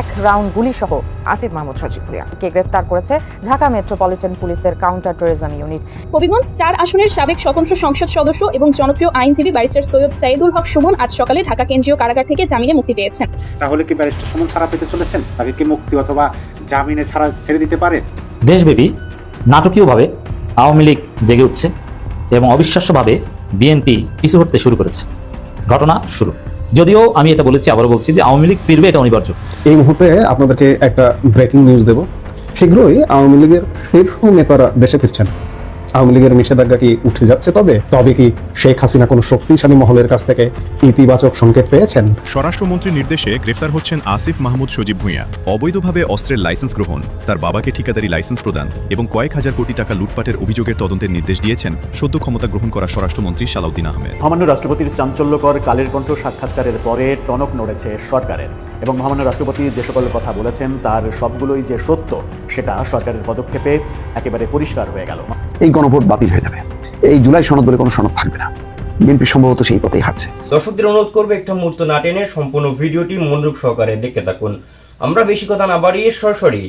এক রাউন্ড গুলিসহ আসিফ মাহমুদ সজীব ভুঁইয়াকে গ্রেফতার করেছে ঢাকা মেট্রোপলিটন পুলিশের কাউন্টার টেরোরিজম ইউনিট। হবিগঞ্জ 4 আসনের সাবেক স্বতন্ত্র সংসদ সদস্য এবং জনপ্রিয় আইনজীবী ব্যারিস্টার সৈয়দ সাইদুল হক সুমন আজ সকালে ঢাকা কেন্দ্রীয় কারাগার থেকে জামিনে মুক্তি পেয়েছেন। তাহলে কি ব্যারিস্টার সুমন ছাড়া পেতে চলেছেন? তাকে কি মুক্তি অথবা জামিনে ছাড়া ছেড়ে দিতে পারে? দেশব্যাপী নাটকীয়ভাবে আওয়ামী লীগ জেগে উঠছে এবং অবিশ্বাস্যভাবে বিএনপি পিছু হটতে শুরু করেছে। ঘটনা শুরু। যদিও আমি এটা বলেছি, আবারও বলছি যে আওয়ামী লীগ ফিরবে, এটা অনিবার্য। এই মুহূর্তে আপনাদেরকে একটা ব্রেকিং নিউজ দেব। শীঘ্রই আওয়ামী লীগের শীর্ষ নেতারা দেশে ফিরছেন। আওয়ামী লীগের নিষেধাজ্ঞা কি উঠে যাচ্ছে? তবে কি শেখ হাসিনা কোনো শক্তিশালী মহলের কাছ থেকে ইতিবাচক সংকেত পেয়েছেন? স্বরাষ্ট্রমন্ত্রীর নির্দেশে গ্রেফতার হচ্ছেন আসিফ মাহমুদ সজীব ভুঁইয়া। অবৈধভাবে অস্ত্রের লাইসেন্স গ্রহণ, তার বাবাকে ঠিকাদারি লাইসেন্স প্রদান এবং কয়েক হাজার কোটি টাকা লুটপাটের অভিযোগের তদন্তের নির্দেশ দিয়েছেন সদ্য ক্ষমতা গ্রহণ করা স্বরাষ্ট্রমন্ত্রী সালাউদ্দিন আহমেদ। মহামান্য রাষ্ট্রপতির চাঞ্চল্যকর কালের কণ্ঠ সাক্ষাৎকারের পরে টনক নড়েছে সরকারের এবং মহামান্য রাষ্ট্রপতি যে সকল কথা বলেছেন তার সবগুলোই যে সত্য সেটা সরকারের পদক্ষেপে একেবারে পরিষ্কার হয়ে গেল। এই গণভোট বাতিল হয়ে যাবে। এই জুলাই সনদ বলে কোনো সনদ থাকবে না। বিএনপি সম্ভবত সেই পথেই হাঁটছে। দর্শকদের অনুরোধ করবে একটা মুহূর্ত না টেনে সম্পূর্ণ ভিডিওটি মনোযোগ সহকারে দেখতে থাকুন। আমরা বেশি কথা না বাড়িয়ে সরাসরি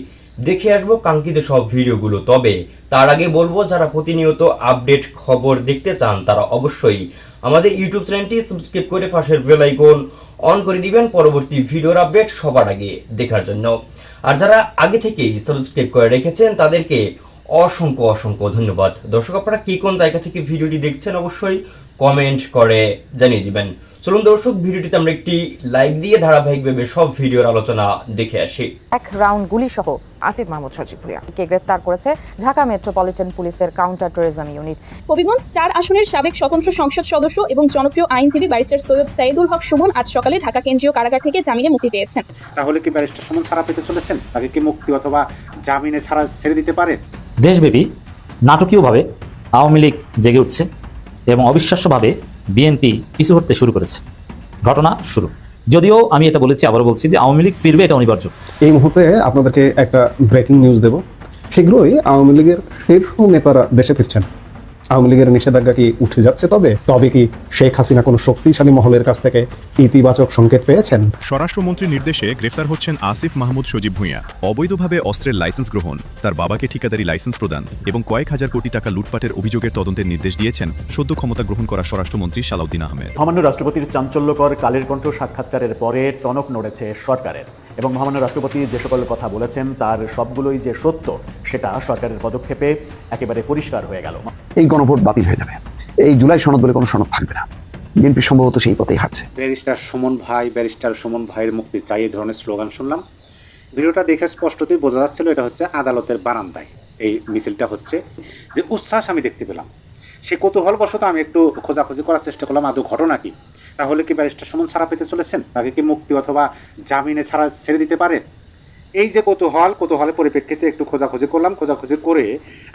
দেখে আসবো কাঙ্ক্ষিত সব ভিডিওগুলো। তবে তার আগে বলবো, যারা প্রতিনিয়ত আপডেট খবর দেখতে চান তারা অবশ্যই আমাদের ইউটিউব চ্যানেলটি সাবস্ক্রাইব করে পাশের বেল আইকন অন করে দিবেন পরবর্তী ভিডিওর আপডেট সবার আগে দেখার জন্য। আর যারা আগে থেকেই সাবস্ক্রাইব করে রেখেছেন তাদেরকে অসংখ্য অসংখ্য ধন্যবাদ। দর্শক, আপনারা কি কোন জায়গা থেকে ভিডিওটি দেখছেন অবশ্যই কমেন্ট করে জানিয়ে দিবেন। চলুন দর্শক, ভিডিওটিতে আমরা একটি লাইক দিয়ে ধারাবাহিকভাবে সব ভিডিওর আলোচনা দেখে আসি। এক রাউন্ড গুলিসহ আসিফ মাহমুদ সজীব ভুঁইয়াকে গ্রেফতার করেছে ঢাকা মেট্রোপলিটন পুলিশের কাউন্টার টেরোরিজম ইউনিট। হবিগঞ্জ 4 আসনের সাবেক স্বতন্ত্র সংসদ সদস্য এবং জনপ্রিয় আইনজীবী ব্যারিস্টার সৈয়দ সাইদুল হক সুমন আজ সকালে ঢাকা কেন্দ্রীয় কারাগার থেকে জামিনে মুক্তি পেয়েছেন। তাহলে কি ব্যারিস্টার সুমন ছাড়া পেতে চলেছেন? তাকে কি মুক্তি অথবা জামিনে ছাড়া ছেড়ে দিতে পারে? দেশব্যাপী নাটকীয়ভাবে আওয়ামী লীগ জেগে উঠছে এবং অবিশ্বাস্যভাবে বিএনপি পিছু হটতে শুরু করেছে। ঘটনা শুরু। যদিও আমি এটা বলেছি, আবারও বলছি যে আওয়ামী লীগ ফিরবে, এটা অনিবার্য। এই মুহূর্তে আপনাদেরকে একটা ব্রেকিং নিউজ দেব। শীঘ্রই আওয়ামী লীগের শীর্ষ নেতারা দেশে ফিরছেন। আওয়ামী লীগের নিষেধাজ্ঞা কি উঠে যাচ্ছে? তবে কি শেখ হাসিনা কোনো শক্তিশালী মহলের কাছ থেকে ইতিবাচক সংকেত পেয়েছেন? স্বরাষ্ট্রমন্ত্রীর নির্দেশে গ্রেফতার হচ্ছেন আসিফ মাহমুদ সজীব ভুঁইয়া। অবৈধভাবে অস্ত্রের লাইসেন্স গ্রহণ, তার বাবাকে ঠিকাদারি লাইসেন্স প্রদান এবং কয়েক হাজার কোটি টাকা লুটপাটের অভিযোগের তদন্তের নির্দেশ দিয়েছেন সদ্য ক্ষমতা গ্রহণ করা স্বরাষ্ট্রমন্ত্রী সালাউদ্দিন আহমেদ। মহামান্য রাষ্ট্রপতির চাঞ্চল্যকর কালের কণ্ঠ সাক্ষাৎকারের পরে টনক নড়েছে সরকারের এবং মহামান্য রাষ্ট্রপতি যে সকল কথা বলেছেন তার সবগুলোই যে সত্য সেটা সরকারের পদক্ষেপে একেবারে পরিষ্কার হয়ে গেল। এই গণভোট বাতিল হয়ে যাবে। এই জুলাই সনদ বলে কোনো সনদ থাকবে না। বিএনপি সম্ভবত সেই পথেই হাঁটছে। ব্যারিস্টার সুমন ভাইয়ের মুক্তি চাই, এই ধরনের স্লোগান শুনলাম। ভিডিওটা দেখে স্পষ্টতই বোঝা যাচ্ছিল এটা হচ্ছে আদালতের বারান্দায় এই মিছিলটা হচ্ছে। যে উচ্ছ্বাস আমি দেখতে পেলাম, সে কৌতূহলবশত আমি একটু খোঁজাখুঁজি করার চেষ্টা করলাম আদৌ ঘটনা কি। তাহলে কি ব্যারিস্টার সুমন ছাড়া পেতে চলেছেন? তাকে কি মুক্তি অথবা জামিনে ছাড়া ছেড়ে দিতে পারে? এই যে কৌতূহলের পরিপ্রেক্ষিতে একটু খোঁজাখুঁজি করলাম। খোঁজাখুঁজি করে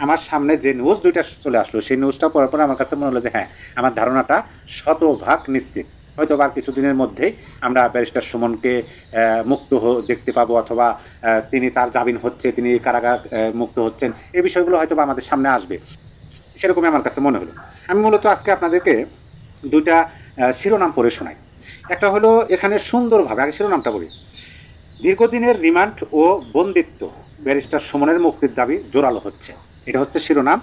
আমার সামনে যে নিউজ দুইটা চলে আসলো, সেই নিউজটা পড়ার পরে আমার কাছে মনে হলো যে হ্যাঁ, আমার ধারণাটা শতভাগ নিশ্চিত। হয়তো আর কিছুদিনের মধ্যেই আমরা ব্যারিস্টার সুমনকে মুক্ত দেখতে পাবো, অথবা তিনি তার জামিন হচ্ছে, তিনি কারাগার মুক্ত হচ্ছেন, এই বিষয়গুলো হয়তো আমাদের সামনে আসবে, সেরকমই আমার কাছে মনে হলো। আমি মূলত আজকে আপনাদেরকে দুইটা শিরোনাম পড়ে শোনাই। একটা হলো এখানে সুন্দরভাবে, আগে শিরোনামটা বলি, দীর্ঘদিনের রিমান্ড ও বন্দিত্ব, ব্যারিস্টার সুমনের মুক্তির দাবি জোরালো হচ্ছে। এটা হচ্ছে শিরোনাম।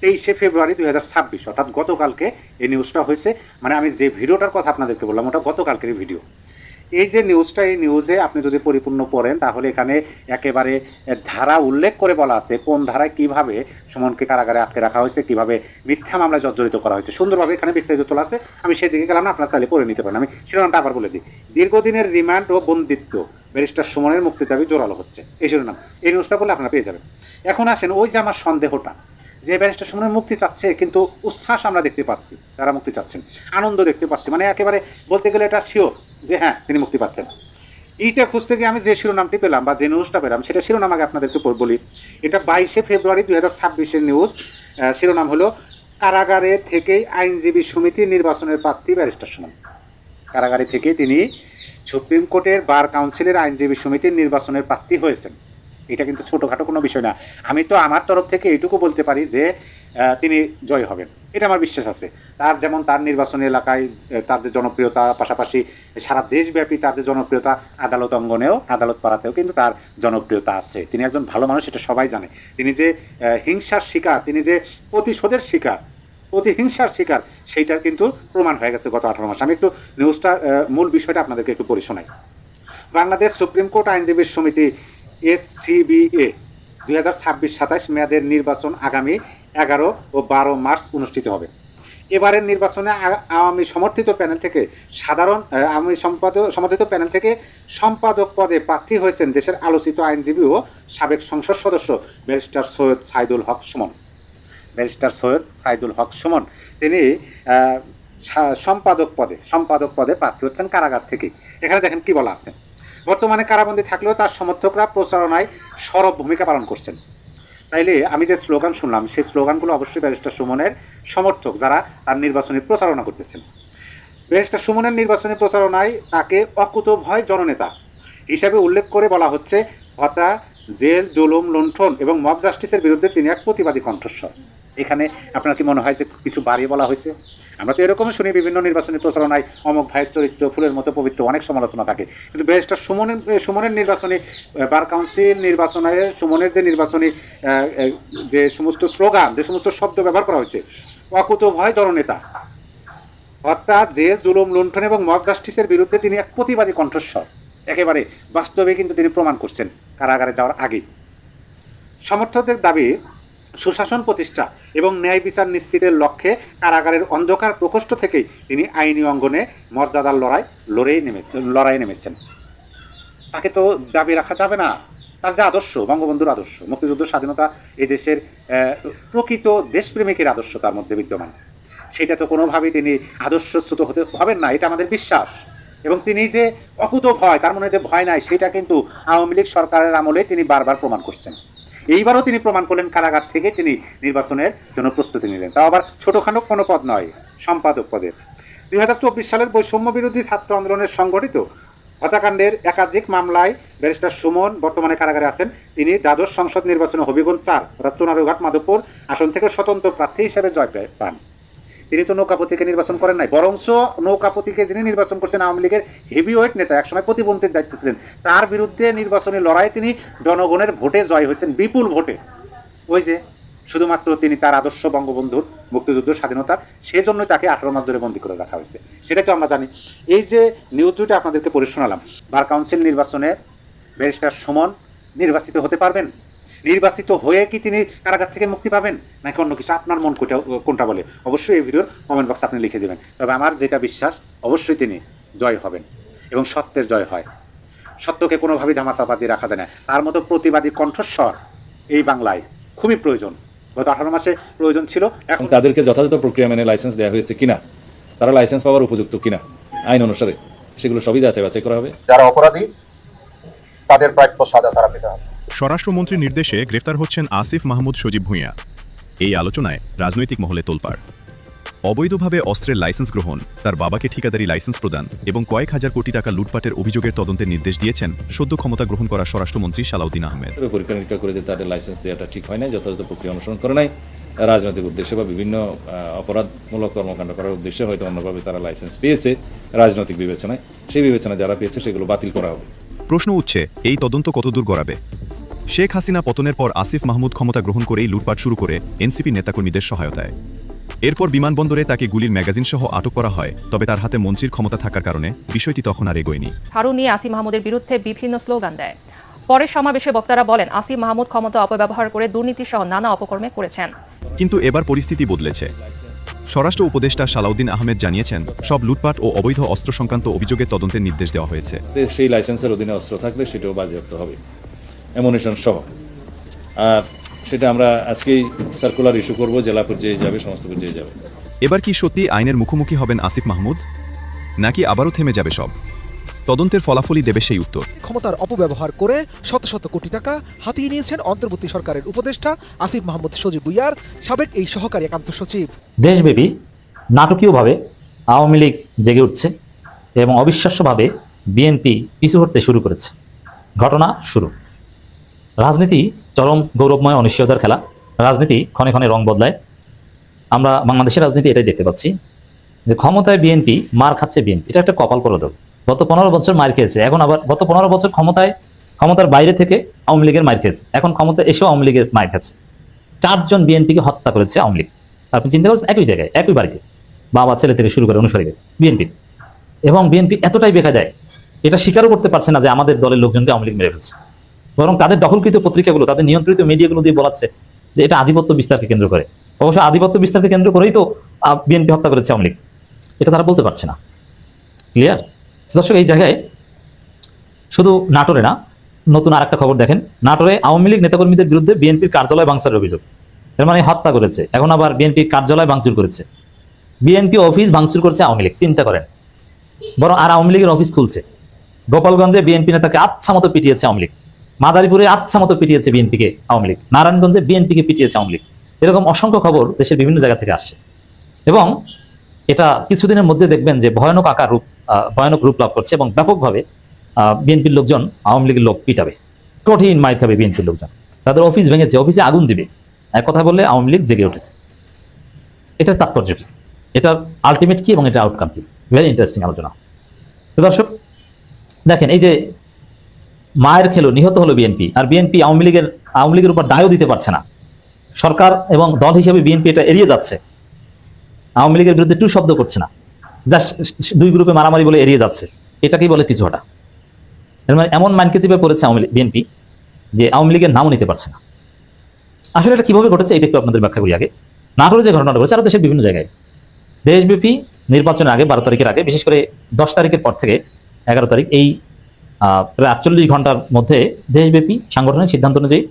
23 ফেব্রুয়ারি 2026, অর্থাৎ গতকালকে এই নিউজটা হয়েছে। মানে আমি যে ভিডিওটার কথা আপনাদেরকে বললাম ওটা গতকালকের ভিডিও। এই যে নিউজটা, এই নিউজে আপনি যদি পরিপূর্ণ পড়েন তাহলে এখানে একেবারে ধারা উল্লেখ করে বলা আছে কোন ধারায় কিভাবে সুমনকে কারাগারে আটকে রাখা হয়েছে, কিভাবে মিথ্যা মামলায় জর্জরিত করা হয়েছে, সুন্দরভাবে এখানে বিস্তারিত তোলা আছে। আমি সেদিকে গেলাম না, আপনারা চাইলে পড়ে নিতে পারেন। আমি শিরোনামটা আবার বলে দিই, দীর্ঘদিনের রিমান্ড ও বন্দিত্ব, ব্যারিস্টার সুমনের মুক্তির দাবি জোরালো হচ্ছে, এই শিরোনাম। এই নিউজটা বলে আপনারা পেয়ে যাবেন। এখন আসেন ওই যে আমার সন্দেহটা, যে ব্যারিস্টার সুমনের মুক্তি চাচ্ছে, কিন্তু উচ্ছ্বাস আমরা দেখতে পাচ্ছি, তারা মুক্তি চাচ্ছেন, আনন্দ দেখতে পাচ্ছি, মানে একেবারে বলতে গেলে এটা শিওর যে হ্যাঁ তিনি মুক্তি পাচ্ছেন। এইটা খুঁজতে গিয়ে আমি যে শিরোনামটি পেলাম বা যে নিউজটা পেলাম সেটা শিরোনাম আগে আপনাদেরকে বলি। এটা 22 ফেব্রুয়ারি 2026 নিউজ। শিরোনাম হলো, কারাগারে থেকেই আইনজীবী সমিতি নির্বাচনের প্রার্থী ব্যারিস্টার সুমন। কারাগারে থেকে তিনি সুপ্রিম কোর্টের বার কাউন্সিলের আইনজীবী সমিতির নির্বাচনের প্রার্থী হয়েছেন। এটা কিন্তু ছোটোখাটো কোনো বিষয় না। আমি তো আমার তরফ থেকে এইটুকু বলতে পারি যে তিনি জয় হবেন, এটা আমার বিশ্বাস আছে। তার যেমন তার নির্বাচনী এলাকায় তার যে জনপ্রিয়তা, পাশাপাশি সারা দেশব্যাপী তার যে জনপ্রিয়তা, আদালত অঙ্গনেও, আদালত পাড়াতেও কিন্তু তার জনপ্রিয়তা আছে। তিনি একজন ভালো মানুষ, এটা সবাই জানে। তিনি যে হিংসার শিকার, তিনি যে প্রতিশোধের শিকার, প্রতিহিংসার শিকার, সেইটার কিন্তু প্রমাণ হয়ে গেছে গত 18 মাস। আমি একটু নিউজটার মূল বিষয়টা আপনাদেরকে একটু পড়ে শোনাই। বাংলাদেশ সুপ্রিম কোর্ট আইনজীবী সমিতি SCBA 2026-27 মেয়াদের নির্বাচন আগামী 11 ও 12 মার্চ অনুষ্ঠিত হবে। এবারের নির্বাচনে আওয়ামী সমর্থিত প্যানেল থেকে সমর্থিত প্যানেল থেকে সম্পাদক পদে প্রার্থী হয়েছেন দেশের আলোচিত আইনজীবী ও সাবেক সংসদ সদস্য ব্যারিস্টার সৈয়দ সাইদুল হক সুমন। ব্যারিস্টার সৈয়দ সাইদুল হক সুমন তিনি সম্পাদক পদে প্রার্থী হচ্ছেন কারাগার থেকে। এখানে দেখেন কি বলা আছে, বর্তমানে কারাবন্দী থাকলেও তার সমর্থকরা প্রচারণায় সরব ভূমিকা পালন করছেন। তাইলে আমি যে স্লোগান শুনলাম, সেই স্লোগানগুলো অবশ্যই ব্যারিস্টার সুমনের সমর্থক, যারা তার নির্বাচনী প্রচারণা করতেছেন। ব্যারিস্টার সুমনের নির্বাচনী প্রচারণায় তাকে অকুতোভয় জননেতা হিসাবে উল্লেখ করে বলা হচ্ছে, হত্যা, জেল, জুলুম, লুণ্ঠন এবং মব জাস্টিসের বিরুদ্ধে তিনি এক প্রতিবাদী কণ্ঠস্বর। এখানে আপনার কি মনে হয় যে কিছু বাড়িয়ে বলা হয়েছে? আমরা তো এরকম শুনি বিভিন্ন নির্বাচনী প্রচারণায় অমুক ভাইয়ের চরিত্র ফুলের মতো পবিত্র, অনেক সমালোচনা থাকে। কিন্তু ব্যারিস্টার সুমনের নির্বাচনী বার কাউন্সিল নির্বাচনে সুমনের যে নির্বাচনী যে সমস্ত স্লোগান, যে সমস্ত শব্দ ব্যবহার করা হয়েছে, অকুতোভয় জননেতা, হত্যা, জেল, জুলুম, লুণ্ঠন এবং মব জাস্টিসের বিরুদ্ধে তিনি এক প্রতিবাদী কণ্ঠস্বর, একেবারে বাস্তবে কিন্তু তিনি প্রমাণ করছেন কারাগারে যাওয়ার আগেই। সমর্থকদের দাবি, সুশাসন প্রতিষ্ঠা এবং ন্যায় বিচার নিশ্চিতের লক্ষ্যে কারাগারের অন্ধকার প্রকোষ্ঠ থেকেই তিনি আইনি অঙ্গনে মর্যাদার লড়াই নেমেছেন। তাকে তো দাবি রাখা যাবে না। তার যে আদর্শ, বঙ্গবন্ধুর আদর্শ, মুক্তিযুদ্ধ, স্বাধীনতা, এই দেশের প্রকৃত দেশপ্রেমিকের আদর্শ তার মধ্যে বিদ্যমান, সেটা তো কোনোভাবেই তিনি আদর্শচ্যুত হতে হবেন না, এটা আমাদের বিশ্বাস। এবং তিনি যে অকুত ভয়, তার মনে যে ভয় নাই, সেটা কিন্তু আওয়ামী লীগ সরকারের আমলে তিনি বারবার প্রমাণ করছেন। এইবারও তিনি প্রমাণ করলেন, কারাগার থেকে তিনি নির্বাচনের জন্য প্রস্তুতি নিলেন, তাও আবার ছোটোখাটো কোনো পদ নয়, সম্পাদক পদের। 2024 সালের বৈষম্য বিরোধী ছাত্র আন্দোলনের সংগঠিত হত্যাকাণ্ডের একাধিক মামলায় ব্যারিস্টার সুমন বর্তমানে কারাগারে আছেন। তিনি দ্বাদশ সংসদ নির্বাচনে হবিগঞ্জ 4 অর্থাৎ চুনারুঘাট মাধবপুর আসন থেকে স্বতন্ত্র প্রার্থী হিসেবে জয় পান। তিনি তো নৌকাপতিকে নির্বাচন করেন নাই, বরঞ্চ নৌকাপতিকে যিনি নির্বাচন করছেন আওয়ামী লীগের হেভিওয়েট নেতা, একসময় প্রতিবন্ধীর দায়িত্বে ছিলেন, তার বিরুদ্ধে নির্বাচনী লড়াইয়ে তিনি জনগণের ভোটে জয় হয়েছেন, বিপুল ভোটে। ওই যে শুধুমাত্র তিনি তার আদর্শ বঙ্গবন্ধুর, মুক্তিযুদ্ধ, স্বাধীনতার, সেজন্যই তাকে 18 মাস ধরে বন্দী করে রাখা হয়েছে, সেটাই তো আমরা জানি। এই যে নিউজ দুটো আপনাদেরকে পড়ে শোনালাম, বার কাউন্সিল নির্বাচনে ব্যারিস্টার সুমন নির্বাচিত হতে পারবেন? নির্বাচিত হয়ে কি তিনি কারাগার থেকে মুক্তি পাবেন, নাকি অন্য কিছু? আপনার মন কোনটা বলে অবশ্যই এই ভিডিওর কমেন্ট বক্সে আপনি লিখে দেবেন। তবে আমার যেটা বিশ্বাস, অবশ্যই তিনি জয় হবেন এবং সত্যের জয় হয়। সত্যকে কোনোভাবেই ধামাচাপা দিয়ে রাখা যায় না। তার মতো প্রতিবাদী কণ্ঠস্বর এই বাংলায় খুবই প্রয়োজন। গত 18 মাসে প্রয়োজন ছিল, এখন তাদেরকে যথাযথ প্রক্রিয়া মেনে লাইসেন্স দেওয়া হয়েছে কিনা, তারা লাইসেন্স পাওয়ার উপযুক্ত কিনা আইন অনুসারে, সেগুলো সবই যাচাই বাছাই করা হবে। যারা অপরাধী তাদের প্রাপ্য সাজা তারা পেতে হবে। স্বরাষ্ট্রমন্ত্রীর নির্দেশে গ্রেফতার হচ্ছেন আসিফ মাহমুদ সজীব ভুঁইয়া। এই আলোচনায় রাজনৈতিক মহলে তোলপাড়। অবৈধভাবে অস্ত্রের লাইসেন্স গ্রহণ, তার বাবাকে ঠিকাদারি লাইসেন্স প্রদান এবং কয়েক হাজার কোটি টাকা লুটপাটের অভিযোগের তদন্তের নির্দেশ দিয়েছেন সদ্য ক্ষমতা গ্রহণ করা স্বরাষ্ট্রমন্ত্রী সালাউদ্দিন আহমেদ। পরীক্ষা নিরীক্ষা করে যে তাদের লাইসেন্স দেওয়াটা ঠিক হয় নাই, যথাযথ প্রক্রিয়া অনুসরণ করে নাই, রাজনৈতিক উদ্দেশ্যে বা বিভিন্ন অপরাধমূলক কর্মকাণ্ড করার উদ্দেশ্যে হয়তো অন্যভাবে তারা লাইসেন্স পেয়েছে রাজনৈতিক বিবেচনায়, সেই বিবেচনায় যারা পেয়েছে সেগুলো বাতিল করা হবে। প্রশ্ন উঠছে, এই তদন্ত কতদূর গড়াবে? শেখ হাসিনা পতনের পর আসিফ মাহমুদ ক্ষমতা গ্রহণ করেই লুটপাট শুরু করে এনসিপি নেতাকর্মীদের সহায়তায়। এরপর বিমানবন্দরে তাকে গুলির ম্যাগাজিন সহ আটক করা হয়, তবে তার হাতে মন্ত্রীর ক্ষমতা থাকার কারণে বিষয়টি তখন আর এগোয়নি। হারুন নিয়ে আসিফ মাহমুদের বিরুদ্ধে বিভিন্ন স্লোগান দেয়। পরে সমাবেশে বক্তারা বলেন, আসিফ মাহমুদ ক্ষমতা অপব্যবহার করে দুর্নীতি সহ নানা অপকর্মে করেছেন। কিন্তু এবার পরিস্থিতি বদলেছে। স্বরাষ্ট্র উপদেষ্টা সালাউদ্দিন আহমেদ জানিয়েছেন, সব লুটপাট ও অবৈধ অস্ত্র সংক্রান্ত অভিযোগের তদন্তের নির্দেশ দেওয়া হয়েছে। সেই লাইসেন্সের অধীনে অস্ত্র থাকলে সেটাও বাজেয়াপ্ত হবে, অ্যামুনিশন সহ। আর সেটা আমরা আজকেই সার্কুলার ইস্যু করব, জেলা পর্যায়ে যাবে, সমস্ত পর্যায়ে যাবে। এবার কি সত্যি আইনের মুখোমুখি হবেন আসিফ মাহমুদ, নাকি আবারও থেমে যাবে সব? তদন্তের ফলাফলই দেবে সেই উত্তর। ক্ষমতার অপব্যবহার করে শত শত কোটি টাকা হাতিয়ে নিয়েছেন অন্তর্বর্তী সরকারের উপদেষ্টা আসিফ মাহমুদ সজীব ভুঁইয়ার সাবেক এই সহকারী একান্ত সচিব। দেশব্যাপী নাটকীয়ভাবে আওয়ামী লীগ জেগে উঠছে এবং অবিশ্বাস্যভাবে বিএনপি পিছু হটতে শুরু করেছে। ঘটনা শুরু। রাজনীতি চরম গৌরবময় অনিশ্চয়তার খেলা। রাজনীতি ক্ষণে ক্ষণে রং বদলায়। আমরা বাংলাদেশের রাজনীতি এটাই দেখতে পাচ্ছি যে ক্ষমতায় বিএনপি, মার খাচ্ছে বিএনপি। এটা একটা কপাল পরোধক। গত 15 বছর মার খেয়েছে, এখন আবার গত 15 বছর ক্ষমতার বাইরে থেকে আওয়ামী লীগের মার খেয়েছে, এখন ক্ষমতা এসেও আওয়ামী লীগের মার খাচ্ছে। 4 জন বিএনপিকে হত্যা করেছে আওয়ামী লীগ। আপনি চিন্তা করছেন, একই জায়গায় একই বাড়িতে, বাবা ছেলে থেকে শুরু করে অনুসারীদের বিএনপির। এবং বিএনপি এতটাই বেকায়দায়, এটা স্বীকারও করতে পারছে না যে আমাদের দলের লোকজনকে আওয়ামী লীগ মেরে ফেলছে, বরং তাদের দখলকৃত পত্রিকাগুলো, তাদের নিয়ন্ত্রিত মিডিয়াগুলো দিয়ে বলাচ্ছে যে এটা আধিপত্য বিস্তারকে কেন্দ্র করে। অবশ্য আধিপত্য বিস্তারকে কেন্দ্র করেই তো বিএনপি হত্যা করেছে আওয়ামী লীগ, এটা তারা বলতে পারছে না। ক্লিয়ার দর্শক? এই জায়গায় শুধু নাটোরে না, নতুন আরেকটা খবর দেখেন। নাটোরে আওয়ামী লীগ নেতাকর্মীদের বিরুদ্ধে বিএনপির কার্যালয় ভাঙচুরের অভিযোগ। এর মানে হত্যা করেছে, এখন আবার বিএনপির কার্যালয় ভাঙচুর করেছে, বিএনপি অফিস ভাঙচুর করছে আওয়ামী লীগ। চিন্তা করেন, বরং আর আওয়ামী লীগের অফিস খুলছে। গোপালগঞ্জে বিএনপি নেতাকে আচ্ছা মতো পিটিয়েছে আওয়ামী লীগ, মাদারীপুরে আচ্ছা মতো পিটিয়েছে বিএনপিকে আওয়ামী লীগ, নারায়ণগঞ্জে বিএনপিকে পিটিয়েছে আওয়ামী লীগ। এরকম অসংখ্য খবর দেশের বিভিন্ন জায়গা থেকে আসছে এবং এটা কিছুদিনের মধ্যে দেখবেন যে ভয়ানক রূপ লাভ করছে এবং ব্যাপকভাবে বিএনপির লোকজন আওয়ামী লীগের লোক পিটাবে, কঠিন মাইর খাবে বিএনপির লোকজন। তাদের অফিস ভেঙেছে, অফিসে আগুন দিবে, এক কথা বললে আওয়ামী লীগ জেগে উঠেছে। এটার তাৎপর্য কি, এটার আলটিমেট কি এবং এটা আউটকাম কি? ভেরি ইন্টারেস্টিং আলোচনা। তো দর্শক দেখেন, এই যে মায়ের খেলো, নিহত হলো বিএনপি, আর বিএনপি আওয়ামী লীগের উপর দায়ও দিতে পারছে না। সরকার এবং দল হিসেবে বিএনপি এটা এড়িয়ে যাচ্ছে, আওয়ামী লীগের বিরুদ্ধে টু শব্দ করছে না, জাস্ট 2 গ্রুপে মারামারি বলে এড়িয়ে যাচ্ছে। এটাকেই বলে পিছু হটা। এমন মাইনকে চেপে পড়েছে বিএনপি যে আওয়ামী লীগের নামও নিতে পারছে না। আসলে এটা কিভাবে ঘটেছে এটা একটু আপনাদের ব্যাখ্যা করি আগে। নাটোরে যে ঘটনাটা ঘটেছে, আরো দেশের বিভিন্ন জায়গায় দেশব্যাপী নির্বাচনের আগে, 12 তারিখের আগে, বিশেষ করে 10 তারিখের পর থেকে 11 তারিখ, এই প্রায় 48 ঘন্টার মধ্যে দেশব্যাপী সাংগঠনিক সিদ্ধান্ত অনুযায়ী,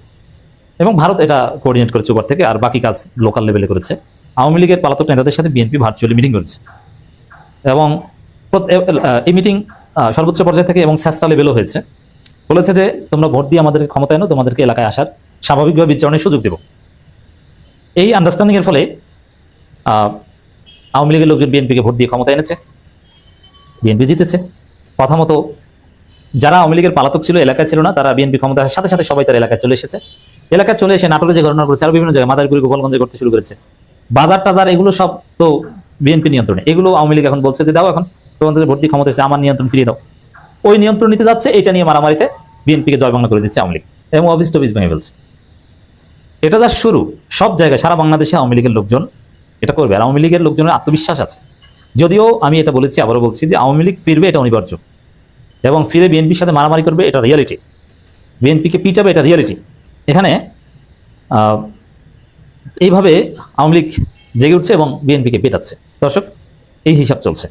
এবং ভারত এটা কোঅর্ডিনেট করেছে উপর থেকে, আর বাকি কাজ লোকাল লেভেলে করেছে, আওয়ামী লীগের পলাতক নেতাদের সাথে বিএনপি ভার্চুয়ালি মিটিং করেছে। এবং এই মিটিং সর্বোচ্চ পর্যায় থেকে এবং স্যাস্তা লেভেলও হয়েছে। বলেছে যে তোমরা ভোট দিয়ে আমাদের ক্ষমতায় এনো, তোমাদেরকে এলাকায় আসার স্বাভাবিকভাবে বিচরণের সুযোগ দেব। এই আন্ডারস্ট্যান্ডিং এর ফলে আওয়ামী লীগের লোকজন বিএনপিকে ভোট দিয়ে ক্ষমতায় এনেছে, বিএনপি জিতেছে। কথা মতো যারা আওয়ামী লীগের পালাতক ছিল, এলাকায় ছিল না, তারা বিএনপি ক্ষমতার সাথে সাথে সবাই তার এলাকায় চলে এসেছে। এলাকায় চলে এসে নাটোরে যে ঘটনা করেছে, আরো বিভিন্ন জায়গায় মাদারীপুরে, গোপালগঞ্জে করতে শুরু করেছে। বাজার টাজার এগুলো সব তো বিএনপি নিয়ন্ত্রণে। এগুলো আওয়ামী লীগ এখন বলছে যে দাও, এখন তোমাদের ভোট দিয়ে ক্ষমতা এসেছে, আমার নিয়ন্ত্রণ ফিরিয়ে দাও। ওই নিয়ন্ত্রণ নিতে যাচ্ছে, এটা নিয়ে মারামারিতে বিএনপিকে জয় বাংলা করে দিচ্ছে আওয়ামী লীগ এবং অফিস টফিস ভেঙে ফেলছে। এটা যা শুরু, সব জায়গায় সারা বাংলাদেশে আওয়ামী লীগের লোকজন এটা করবে। আর আওয়ামী লীগের লোকজনের আত্মবিশ্বাস আছে, যদিও আমি এটা বলেছি, আবারও বলছি যে আওয়ামী লীগ ফিরবে, এটা অনিবার্য, এবং ফিরে বিএনপির সাথে মারামারি করবে, এটা রিয়ালিটি। বিএনপিকে পিটাবে, এটা রিয়ালিটি। এখানে এইভাবে আওয়ামী লীগ জেগে উঠছে এবং বিএনপিকে পেটাচ্ছে। দর্শক, এই হিসাব চলছে।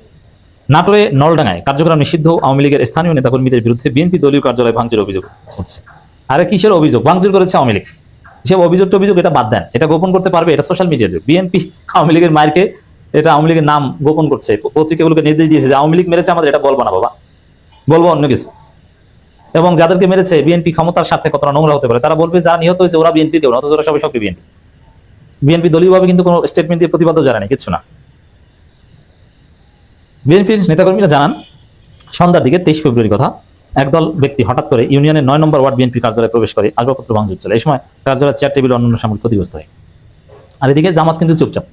নাটোরে নলডাঙ্গায় কার্যক্রম নিষিদ্ধ আওয়ামী লীগের স্থানীয় নেতাকর্মীদের বিরুদ্ধে বিএনপি দলীয় কার্যালয় ভাঙচুরের অভিযোগ হচ্ছে। আরে কিসের অভিযোগ? ভাঙচুর করেছে আওয়ামী লীগ। সে অভিযোগ এটা বাদ দেন, এটা গোপন করতে পারবে? এটা সোশ্যাল মিডিয়ার যুগ। বিএনপি আওয়ামী লীগের মারকে, এটা আওয়ামী লীগের নাম গোপন করছে, পত্রিকাগুলোকে নির্দেশ দিয়েছে যে আওয়ামী লীগ মেরেছে আমাদের, এটা বলবো না বাবা, বলবো অন্য কিছু। এবং যাদেরকে মেরেছে বিএনপি ক্ষমতার স্বার্থে কতটা নোংরা হতে পারে, তারা বলবে যারা নিহত হয়েছে ওরা বিএনপি দেও না, অথচ ওরা সবাই সক্রিয় বিএনপি। বিএনপি দলীয়ভাবে কিন্তু কোনো স্টেটমেন্ট দিয়ে প্রতিবাদও জানায়নি, কিছু না। বিএনপির নেতাকর্মীরা জানান, সন্ধ্যার দিকে 23 ফেব্রুয়ারি কথা, একদল ব্যক্তি হঠাৎ করে ইউনিয়নের 9 নম্বর ওয়ার্ড বিএনপি কার্যালয়ে প্রবেশ করে আসবাবপত্র ভাঙচুর চলে। এই সময় কার্যালয়ের চেয়ার টেবিল অন্যান্য সামগ্রী ক্ষতিগ্রস্ত হয়। আর এদিকে জামাত কিন্তু চুপচাপ।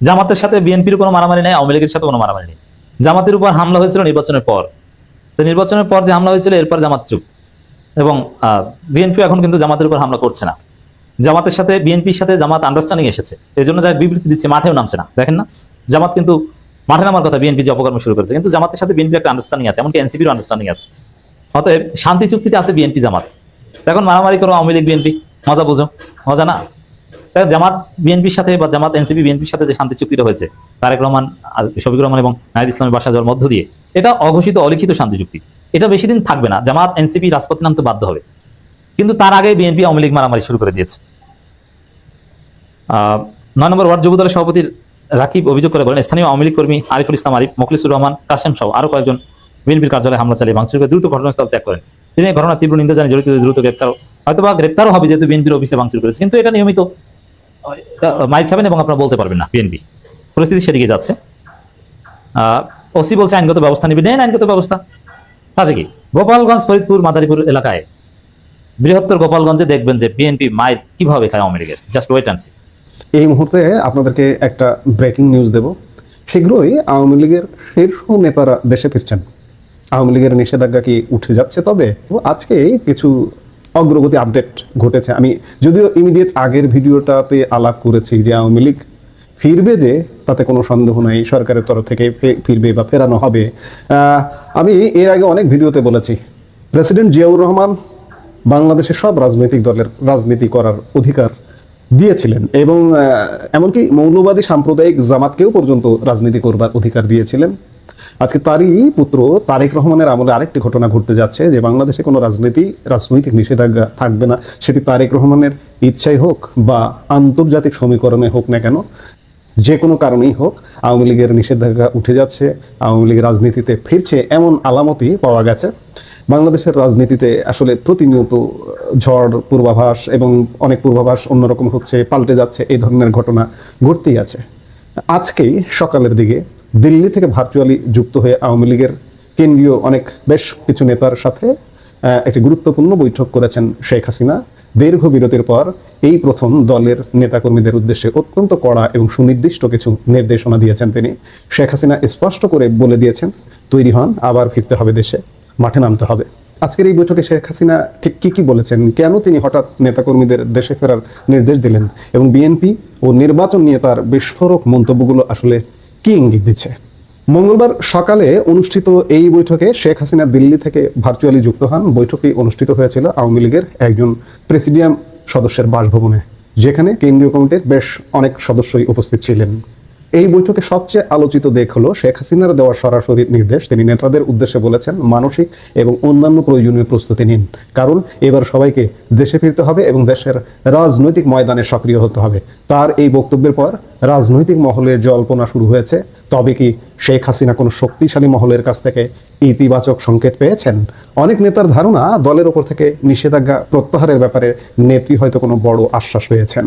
জামাতের সাথে বিএনপির কোনো মারামারি নেই, আওয়ামী লীগের সাথে কোনো মারামারি নেই। জামাতের উপর হামলা হয়েছিল নির্বাচনের পর, তো নির্বাচনের পর যে হামলা হয়েছিল এরপর জামাত চুপ, এবং বিএনপি এখন কিন্তু জামাতের উপর হামলা করছে না। জামাতের সাথে বিএনপির সাথে জামাত আন্ডারস্ট্যান্ডিং এসেছে, এই জন্য যা বিবৃতি দিচ্ছে, মাঠেও নামছে না। দেখেন না, জামাত কিন্তু মাঠে নামার কথা, বিএনপি যে অপকর্ম শুরু করেছে, কিন্তু জামাতের সাথে বিএনপি একটা আন্ডারস্ট্যান্ডিং আছে, এমনকি এনসিপির আন্ডারস্ট্যান্ডিং আছে। অতএব শান্তি চুক্তিতে আছে বিএনপি জামাত। এখন মারামারি করো আওয়ামী লীগ বিএনপি, মজা বুঝো, মজা না। জামাত বিএনপির সাথে বা জামাত এনসিপি বিএনপির সাথে যে শান্তি চুক্তিটা হয়েছে, তারেক রহমান, শফিকুর রহমান এবং নাহিদ ইসলামের বাসা যাওয়ার মধ্য দিয়ে, এটা অঘোষিত অলিখিত শান্তি চুক্তি। এটা বেশি দিন থাকবে না, জামাত এনসিপি রাজপথে নামতে বাধ্য হবে। কিন্তু তার আগে বিএনপি আওয়ামী লীগ মারামারি শুরু করে দিয়েছে। 9 নম্বর ওয়ার্ড যুব দলের সভাপতি রাকিব অভিযোগ করে বলেন, স্থানীয় আওয়ামী লীগ কর্মী আরিফুল ইসলাম আরিফ, মোখলিসুর রহমান, কাশেম সহ আরো কয়েকজন বিএনপির কার্যালয়ে হামলা চালিয়ে ভাঙচুর করে দ্রুত ঘটনাস্থল ত্যাগ করেন। তিনি ঘটনার তীব্র নিন্দা জানিয়ে জড়িত দ্রুত গ্রেপ্তারও হবে, যেহেতু বিএনপির অফিসে ভাঙচুর করেছে। কিন্তু এটা নিয়মিত মাইক খাবেন এবং আপনারা বলতে পারবেন না। বিএনপি পরিস্থিতি সেদিকে যাচ্ছে। ওসি বলছে আইনগত ব্যবস্থা নিবে, নেন আইনগত ব্যবস্থা। তাতে কি গোপালগঞ্জ, ফরিদপুর, মাদারীপুর এলাকায় বৃহত্তর গোপালগঞ্জে দেখবেন যে বিএনপি মায়ের কিভাবে খায় আওয়ামী লীগের। Just wait and see. এই মুহূর্তে আপনাদেরকে একটা ব্রেকিং নিউজ দেব। শীঘ্রই আওয়ামী লীগের শীর্ষ নেতারা দেশে ফিরছেন। আওয়ামী লীগের নিষেধাজ্ঞা কি উঠে যাচ্ছে? তবে আজকে কিছু অগ্রগতি আপডেট ঘটেছে। আমি যদিও ইমিডিয়েট আগের ভিডিওটাতে আলাপ করেছি যে আওয়ামী লীগ ফিরবে, যে তাতে কোনো সন্দেহ নাই, সরকারের তরফ থেকে ফিরবে বা ফেরানো হবে। আমি এর আগে অনেক ভিডিওতে বলেছি প্রেসিডেন্ট জিয়াউর রহমান বাংলাদেশের সব রাজনৈতিক দলের রাজনীতি করার অধিকার দিয়েছিলেন এবং এমনকি মৌলবাদী সাম্প্রদায়িক জামাতকেও পর্যন্ত রাজনীতি করবার অধিকার দিয়েছিলেন। আজকে তারই পুত্র তারেক রহমানের আমলে আরেকটি ঘটনা ঘটতে যাচ্ছে যে বাংলাদেশে কোনো রাজনৈতিক নিষেধাজ্ঞা থাকবে না। সেটি তারেক রহমানের ইচ্ছাই হোক বা আন্তর্জাতিক সমীকরণে হোক না কেন, যে কোনো কারণেই হোক, আওয়ামী লীগের নিষেধাজ্ঞা উঠে যাচ্ছে, আওয়ামী লীগ রাজনীতিতে ফিরছে, এমন আলামতই পাওয়া গেছে। বাংলাদেশের রাজনীতিতে আসলে প্রতিনিয়ত ঝড় পূর্বাভাস এবং অনেক পূর্বাভাস অন্যরকম হচ্ছে, পাল্টে যাচ্ছে, এই ধরনের ঘটনা ঘটতেই আছে। আজকেই সকালের দিকে দিল্লি থেকে ভার্চুয়ালি যুক্ত হয়ে আওয়ামী লীগের কেন্দ্রীয় বেশ কিছু নেতার সাথে একটি গুরুত্বপূর্ণ বৈঠক করেছেন শেখ হাসিনা। দীর্ঘ বিরতির পর এই প্রথম দলের নেতাকর্মীদের উদ্দেশ্যে অত্যন্ত কড়া এবং সুনির্দিষ্ট কিছু নির্দেশনা দিয়েছেন তিনি। শেখ হাসিনা স্পষ্ট করে বলে দিয়েছেন, তৈরি হন, আবার ফিরতে হবে দেশে, মাঠে নামতে হবে। আজকের এই বৈঠকে শেখ হাসিনা ঠিক কি বলেছেন, কেন তিনি হঠাৎ নেতাকর্মীদের দেশে ফেরার নির্দেশ দিলেন এবং বিএনপি ও নির্বাচন নিয়ে তার বিস্ফোরক মন্তব্যগুলো আসলে কি ইঙ্গিত দিচ্ছে? মঙ্গলবার সকালে অনুষ্ঠিত এই বৈঠকে শেখ হাসিনা দিল্লি থেকে ভার্চুয়ালি যুক্ত হন। বৈঠকটি অনুষ্ঠিত হয়েছিল আওয়ামী লীগের একজন প্রেসিডিয়াম সদস্যের বাসভবনে, যেখানে কেন্দ্রীয় কমিটির বেশ অনেক সদস্যই উপস্থিত ছিলেন। এই বৈঠকে সবচেয়ে আলোচিত দিক হলো শেখ হাসিনার দেওয়া সরাসরি নির্দেশ। তিনি নেতাদের উদ্দেশ্যে বলেছেন, মানসিক এবং অন্যান্য প্রয়োজনীয় প্রস্তুতি নিন, কারণ এবার সবাইকে দেশে ফিরতে হবে এবং দেশের রাজনৈতিক ময়দানে সক্রিয় হতে হবে। তার এই বক্তব্যের পর রাজনৈতিক মহলের জল্পনা শুরু হয়েছে, তবে কি শেখ হাসিনা কোনো শক্তিশালী মহলের কাছ থেকে ইতিবাচক সংকেত পেয়েছেন? অনেক নেতার ধারণা, দলের ওপর থেকে নিষেধাজ্ঞা প্রত্যাহারের ব্যাপারে নেত্রী হয়তো কোনো বড় আশ্বাস পেয়েছেন।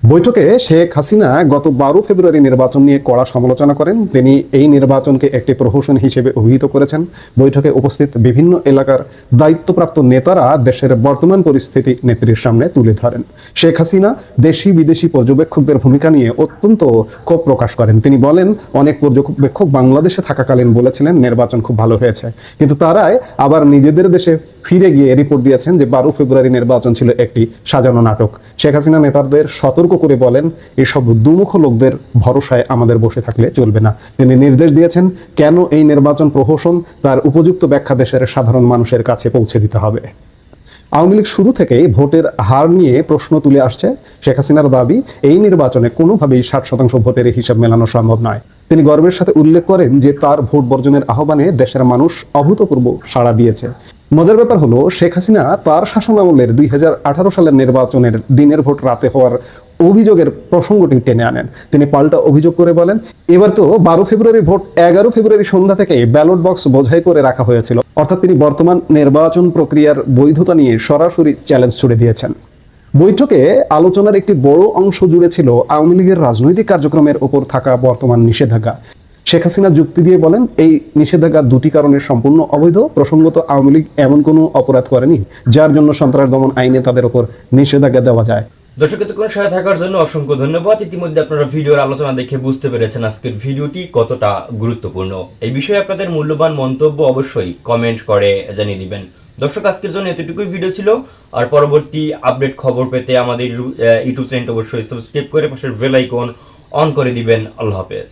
বৈঠকে শেখ হাসিনা গত 12 ফেব্রুয়ারি নির্বাচন নিয়ে কড়া সমালোচনা করেন। তিনি এই নির্বাচনকে একটি প্রহসন হিসেবে অভিহিত করেছেন। বৈঠকে উপস্থিত বিভিন্ন এলাকার দায়িত্বপ্রাপ্ত নেতারা দেশের বর্তমান পরিস্থিতি নেত্রীর সামনে তুলে ধরেন। শেখ হাসিনা দেশি বিদেশি পর্যবেক্ষকদের ভূমিকা নিয়ে অত্যন্ত ক্ষোভ প্রকাশ করেন। তিনি বলেন, অনেক পর্যবেক্ষক বাংলাদেশে থাকাকালীন বলেছিলেন নির্বাচন খুব ভালো হয়েছে, কিন্তু তারাই আবার নিজেদের দেশে ফিরে গিয়ে রিপোর্ট দিয়েছেন যে 12 ফেব্রুয়ারি নির্বাচন ছিল একটি সাজানো নাটক। শেখ হাসিনা নেতাদের সতর্ক করে বলেন, এসব দুমুখ লোকদের ভরসায় আমাদের বসে থাকলে চলবে না। তিনি নির্দেশ দিয়েছেন, কেন এই নির্বাচন প্রহসন, তার উপযুক্ত ব্যাখ্যা দেশের সাধারণ মানুষের কাছে পৌঁছে দিতে হবে। আওয়ামী লীগ শুরু থেকেই ভোটের হার নিয়ে প্রশ্ন তুলে আসছে। শেখ হাসিনার দাবি, এই নির্বাচনে কোনোভাবেই 60% ভোটের হিসাব মেলানো সম্ভব নয়। তিনি গর্বের সাথে উল্লেখ করেন যে তার ভোট বর্জনের আহ্বানে দেশের মানুষ অভূতপূর্ব সাড়া দিয়েছে। মজার ব্যাপার হলো, শেখ হাসিনা তার শাসনামলের 2018 সালের নির্বাচনের দিনের ভোট রাতে হওয়ার অভিযোগের প্রসঙ্গটি টেনে আনেন। তিনি পাল্টা অভিযোগ করে বলেন, এবার তো 12 ফেব্রুয়ারির ভোট 11 ফেব্রুয়ারি সন্ধ্যা থেকে ব্যালট বক্স বোঝাই করে রাখা হয়েছিল। অর্থাৎ তিনি বর্তমান নির্বাচন প্রক্রিয়ার বৈধতা নিয়ে সরাসরি চ্যালেঞ্জ ছুড়ে দিয়েছেন। বৈঠকে আলোচনার একটি বড় অংশ জুড়ে ছিল আওয়ামী লীগের রাজনৈতিক কার্যক্রমের ওপর থাকা বর্তমান নিষেধাজ্ঞা। শেখ হাসিনা যুক্তি দিয়ে বলেন, এই নিষেধাজ্ঞা দুটি কারণে সম্পূর্ণ অবৈধ। প্রসঙ্গত, আওয়ামী লীগ এমন কোনো অপরাধ করেনি যার জন্য সন্ত্রাস দমন আইনে তাদের ওপর নিষেধাজ্ঞা দেওয়া যায়। দর্শক, এতক্ষণ সাথে থাকার জন্য অসংখ্য ধন্যবাদ। ইতিমধ্যে আপনারা ভিডিওর আলোচনা দেখে বুঝতে পেরেছেন আজকের ভিডিওটি কতটা গুরুত্বপূর্ণ। এই বিষয়ে আপনাদের মূল্যবান মন্তব্য অবশ্যই কমেন্ট করে জানিয়ে দিবেন। দর্শক, আজকের জন্য এতটুকুই ভিডিও ছিল। আর পরবর্তী আপডেট খবর পেতে আমাদের ইউটিউব চ্যানেলটি অবশ্যই সাবস্ক্রাইব করে পাশের বেল আইকন অন করে দিবেন। আল্লাহ হাফেজ।